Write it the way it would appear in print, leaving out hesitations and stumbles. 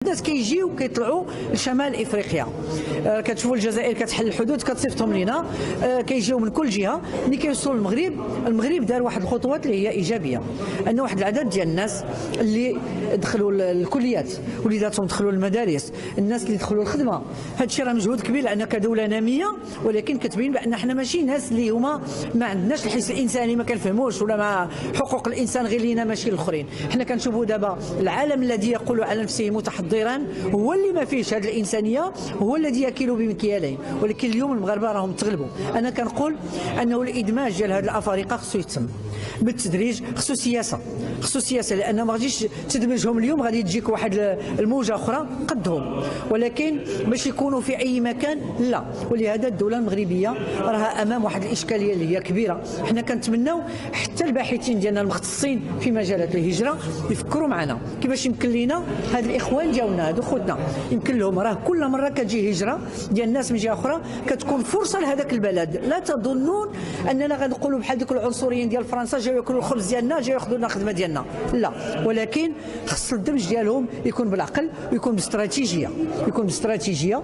الناس كيجيو كيطلعوا لشمال افريقيا. كتشوفوا الجزائر كتحل الحدود كتصيفطهم لينا، كيجيو من كل جهه. ملي كيوصلوا للمغرب، المغرب دار واحد الخطوات اللي هي ايجابيه، ان واحد العدد ديال الناس اللي دخلوا الكليات، وليداتهم دخلوا المدارس، الناس اللي دخلوا الخدمه. هذا الشيء راه مجهود كبير، لان كدوله ناميه ولكن كتبين بان حنا ماشي ناس اللي هما ما عندناش الحس الانساني، ما كنفهموش ولا ما حقوق الانسان غير لينا ماشي للاخرين. حنا كنشوفوا دابا العالم الذي يقول على نفسه متحضرا هو اللي ما فيهش هذه الانسانيه، هو الذي يكيل بمكيالين. ولكن اليوم المغاربه راهم تغلبوا. انا كنقول انه الادماج ديال هذه الافارقه خصو يتم بالتدريج، خصو سياسه، لان ما غاديش تدمجهم اليوم، غادي تجيك واحد الموجه اخرى قدهم، ولكن باش يكونوا في اي مكان لا. ولهذا الدوله المغربيه راها امام واحد الاشكاليه اللي هي كبيره. حنا كنتمناو حتى الباحثين ديالنا المختصين في مجالات الهجره يفكروا معنا كيفاش يمكن لينا هاد الاخوان ديالنا هادو خوتنا يمكن لهم، راه كل مره كتجي هجره ديال الناس من جهه اخرى كتكون فرصه لهذاك البلد. لا تظنون اننا غنقولوا بحال ديك العنصريين ديال فرنسا جاو ياكلوا الخبز ديالنا، جاو ياخذوا لنا الخدمه ديالنا، لا. ولكن خص الدمج ديالهم يكون بالعقل ويكون باستراتيجيه.